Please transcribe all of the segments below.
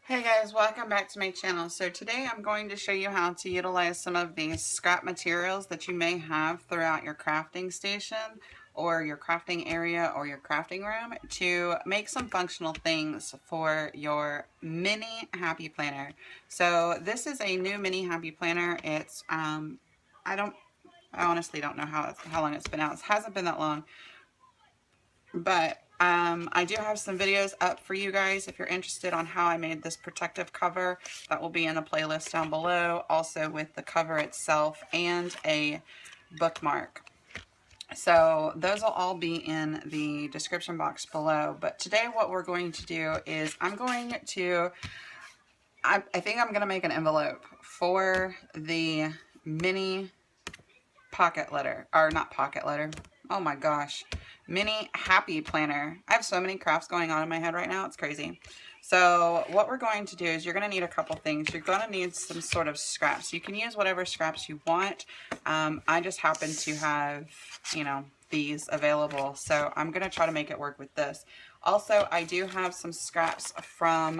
Hey guys, welcome back to my channel. So today I'm going to show you how to utilize some of these scrap materials that you may have throughout your crafting station or your crafting area or your crafting room to make some functional things for your mini happy planner. So this is a new mini happy planner. It's I honestly don't know how long it's been out. It hasn't been that long. But I do have some videos up for you guys if you're interested on how I made this protective cover. That will be in the playlist down below, also with the cover itself and a bookmark. So those will all be in the description box below. But today what we're going to do is I think I'm going to make an envelope for the mini pocket letter, or not pocket letter, oh my gosh, mini happy planner. I have so many crafts going on in my head right now, it's crazy. So what we're going to do is you're going to need a couple things. You're going to need some sort of scraps. You can use whatever scraps you want. I just happen to have, these available, so I'm going to try to make it work with this. Also, I do have some scraps from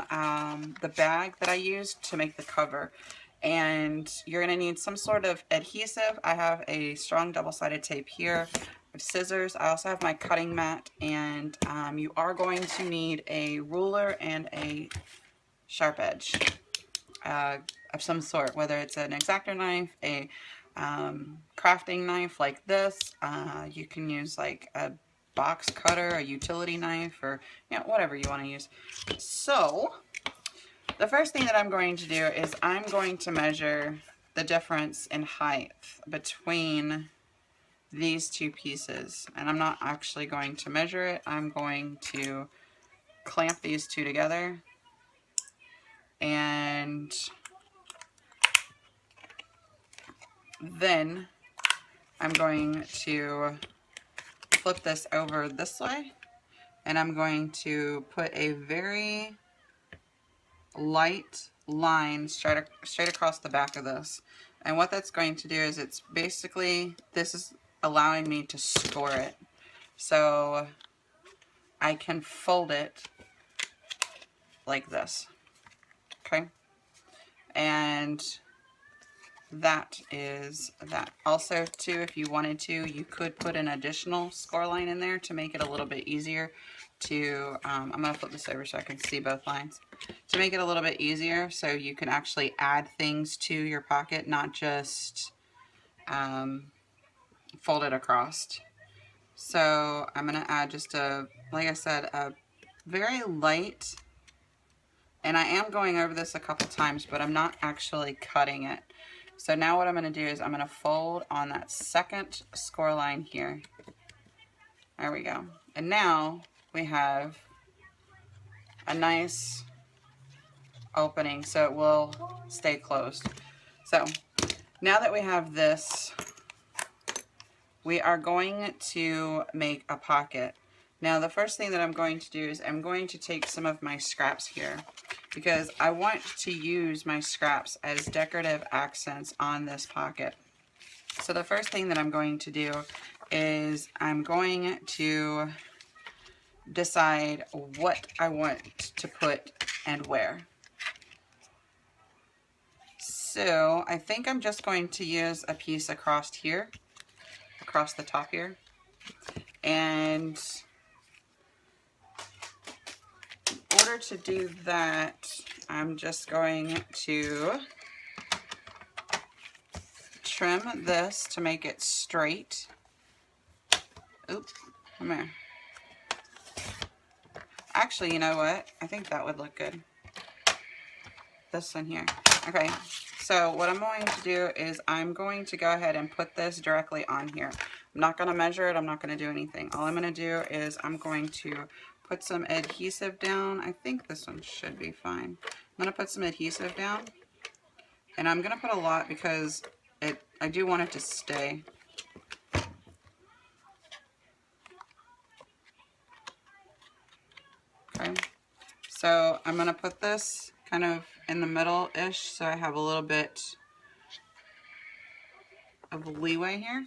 the bag that I used to make the cover. And you're going to need some sort of adhesive. I have a strong double-sided tape here. I have scissors. I also have my cutting mat. And you are going to need a ruler and a sharp edge of some sort, whether it's an X-Acto knife, a crafting knife like this. You can use like a box cutter, a utility knife, or whatever you want to use. So the first thing that I'm going to do is I'm going to measure the difference in height between these two pieces. And I'm not actually going to measure it. I'm going to clamp these two together. And then I'm going to flip this over this way. And I'm going to put a very light line straight across the back of this. And what that's going to do is this is allowing me to score it. So I can fold it like this. Okay? And that is that. Also, too, if you wanted to, you could put an additional score line in there to make it a little bit easier to, I'm going to flip this over so I can see both lines, to make it a little bit easier so you can actually add things to your pocket, not just fold it across. So I'm going to add just like I said, a very light, and I am going over this a couple times, but I'm not actually cutting it. So now what I'm going to do is I'm going to fold on that second score line here. There we go. And now we have a nice opening so it will stay closed. So now that we have this, we are going to make a pocket. Now the first thing that I'm going to do is I'm going to take some of my scraps here because I want to use my scraps as decorative accents on this pocket. So the first thing that I'm going to do is I'm going to decide what I want to put and where. So I think I'm just going to use a piece across here, across the top here, and in order to do that, I'm just going to trim this to make it straight. Oops, come here. Actually, you know what? I think that would look good. This one here. Okay, so what I'm going to do is I'm going to go ahead and put this directly on here. I'm not going to measure it. I'm not going to do anything. All I'm going to do is I'm going to put some adhesive down. I think this one should be fine. I'm going to put some adhesive down. And I'm going to put a lot because I do want it to stay. Okay, so I'm going to put this kind of in the middle-ish so I have a little bit of leeway here,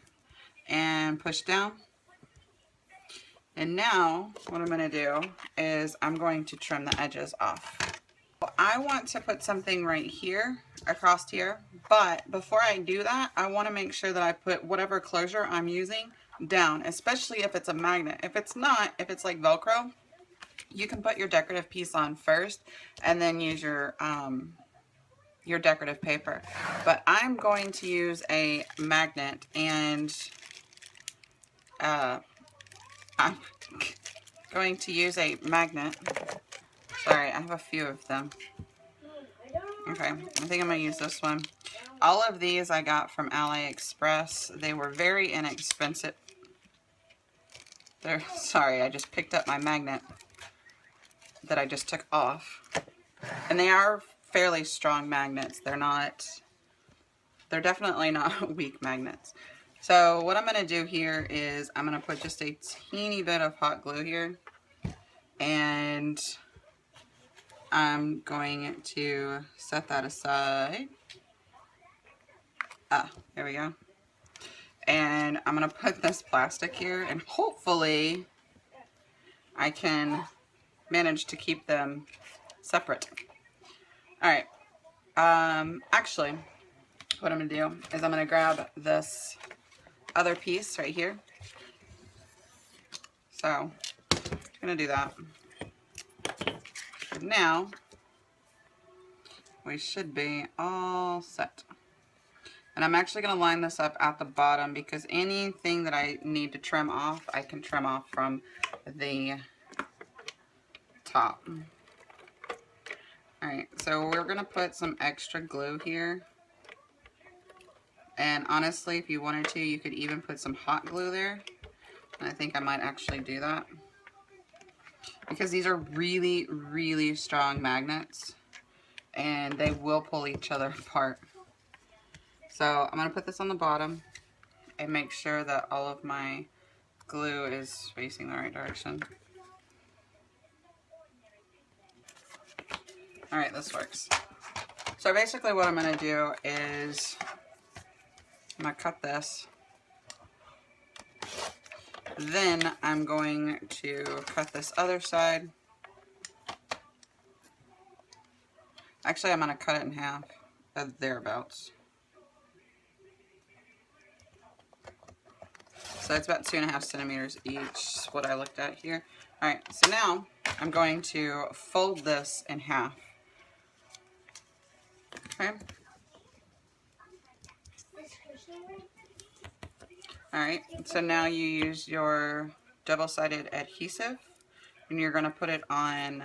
and push down. And now what I'm going to do is I'm going to trim the edges off. I want to put something right here, across here, but before I do that, I want to make sure that I put whatever closure I'm using down, especially if it's a magnet. If it's not, if it's like Velcro, you can put your decorative piece on first and then use your decorative paper. But I'm going to use a magnet, and I'm going to use a magnet. Sorry, I have a few of them. Okay, I think I'm going to use this one. All of these I got from AliExpress. They were very inexpensive. Sorry, I just picked up my magnet that I just took off. And they are fairly strong magnets. They're definitely not weak magnets. So what I'm going to do here is I'm going to put just a teeny bit of hot glue here. And I'm going to set that aside. Ah, there we go. And I'm going to put this plastic here, and hopefully I can manage to keep them separate. Alright, actually, what I'm going to do is I'm going to grab this other piece right here. So, I'm going to do that. And now, we should be all set. And I'm actually going to line this up at the bottom, because anything that I need to trim off, I can trim off from the top. Alright, so we're going to put some extra glue here. And honestly, if you wanted to, you could even put some hot glue there. And I think I might actually do that, because these are really, really strong magnets, and they will pull each other apart. So I'm going to put this on the bottom and make sure that all of my glue is facing the right direction. Alright, this works. So basically what I'm going to do is I'm going to cut this. Then I'm going to cut this other side. Actually, I'm going to cut it in half, thereabouts. So it's about 2.5 centimeters each, is what I looked at here. Alright, so now I'm going to fold this in half. Okay. Alright, so now you use your double-sided adhesive, and you're going to put it on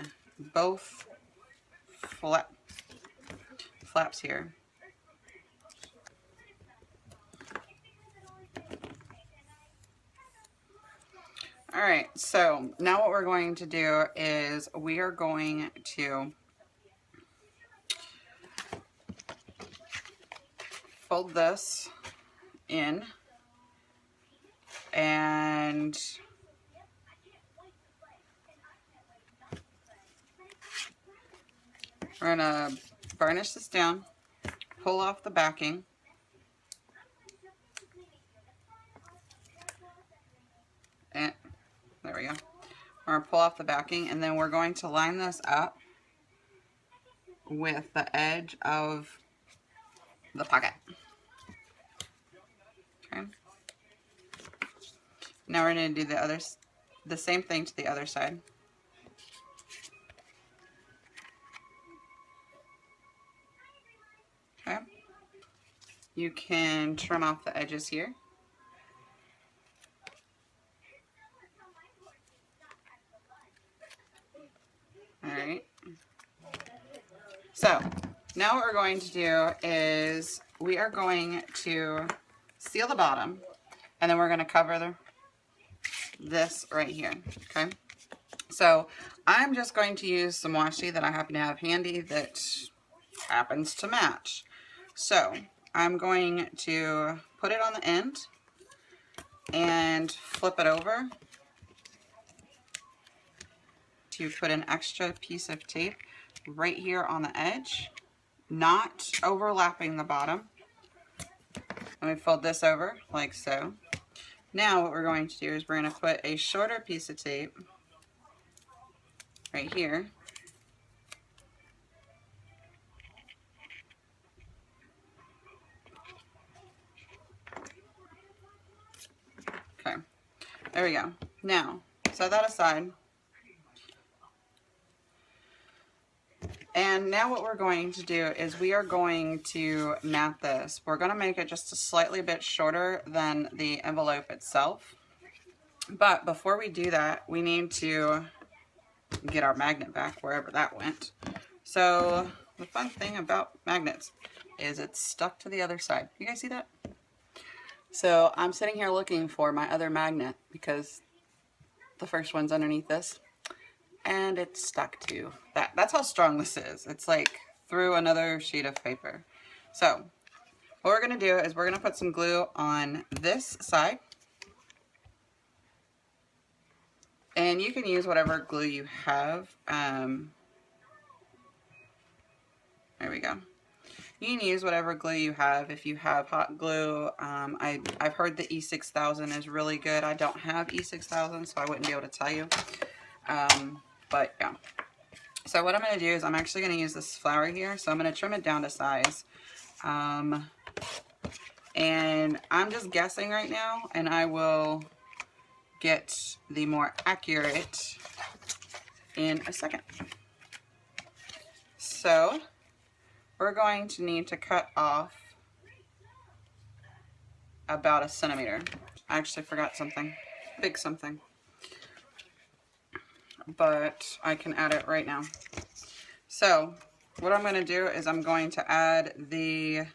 both flaps here. Alright, so now what we're going to do is we are going to fold this in, and we're going to burnish this down, pull off the backing, and there we go. We're going to pull off the backing, and then we're going to line this up with the edge of the pocket. Okay. Now we're going to do the same thing to the other side. Okay. You can trim off the edges here. Alright. So, now what we're going to do is we are going to seal the bottom, and then we're going to cover this right here. Okay. So, I'm just going to use some washi that I happen to have handy that happens to match. So, I'm going to put it on the end and flip it over to put an extra piece of tape right here on the edge, not overlapping the bottom. Let me fold this over like so. Now what we're going to do is we're going to put a shorter piece of tape right here, There we go. Now, set that aside. And now what we're going to do is we are going to mat this. We're going to make it just a slightly bit shorter than the envelope itself. But before we do that, we need to get our magnet back wherever that went. So the fun thing about magnets is it's stuck to the other side. You guys see that? So I'm sitting here looking for my other magnet because the first one's underneath this. And it's stuck to that. That's how strong this is. It's like through another sheet of paper. So what we're going to do is we're going to put some glue on this side. And you can use whatever glue you have. There we go. You can use whatever glue you have. If you have hot glue, I've heard the E6000 is really good. I don't have E6000, so I wouldn't be able to tell you. But yeah, so what I'm going to do is I'm actually going to use this flower here, so I'm going to trim it down to size, and I'm just guessing right now, and I will get the more accurate in a second. So we're going to need to cut off about 1 centimeter. I actually forgot something, big something. But I can add it right now. So what I'm going to do is I'm going to add the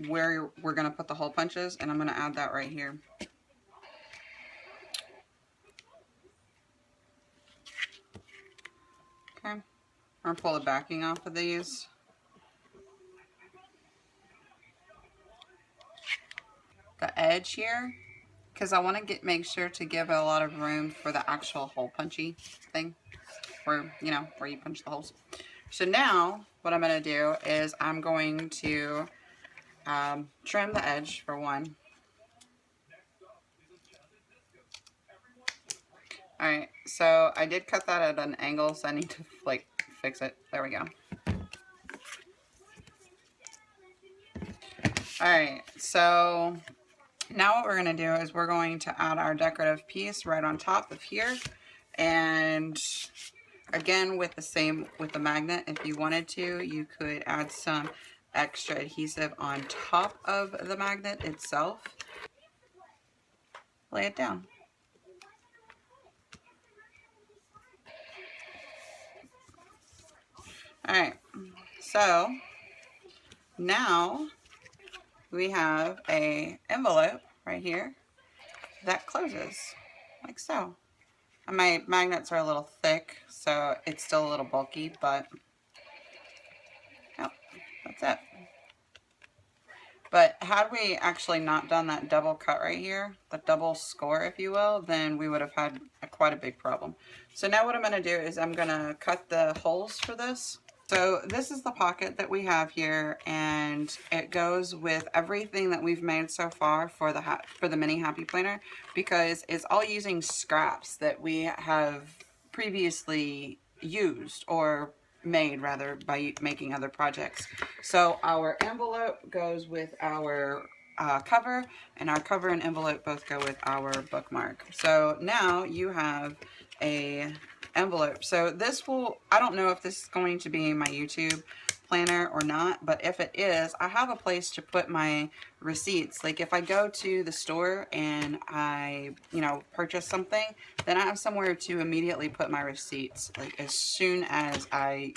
where we're going to put the hole punches, and I'm going to add that right here. Okay, I'm going to pull the backing off of these. The edge here, because I want to make sure to give a lot of room for the actual hole punchy thing, where, you know, where you punch the holes. So now what I'm going to do is I'm going to trim the edge for one. Alright, so I did cut that at an angle, so I need to like fix it. There we go. Alright, so now what we're going to do is we're going to add our decorative piece right on top of here. And again, with the magnet, if you wanted to, you could add some extra adhesive on top of the magnet itself. Lay it down. Alright, so now we have a envelope right here that closes like so. And my magnets are a little thick, so it's still a little bulky, but yep, that's it. But had we actually not done that double cut right here, the double score if you will, then we would have had quite a big problem. So now what I'm going to do is I'm going to cut the holes for this. So this is the pocket that we have here, and it goes with everything that we've made so far for the mini happy planner, because it's all using scraps that we have previously used or made rather by making other projects. So our envelope goes with our cover, and our cover and envelope both go with our bookmark. So now you have a envelope. So this will, I don't know if this is going to be my YouTube planner or not, but if it is, I have a place to put my receipts. Like if I go to the store and I, you know, purchase something, then I have somewhere to immediately put my receipts, like as soon as I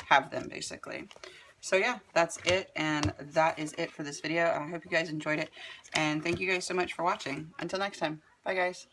have them, basically. So yeah, that's it, and that is it for this video. I hope you guys enjoyed it, and thank you guys so much for watching. Until next time, bye guys.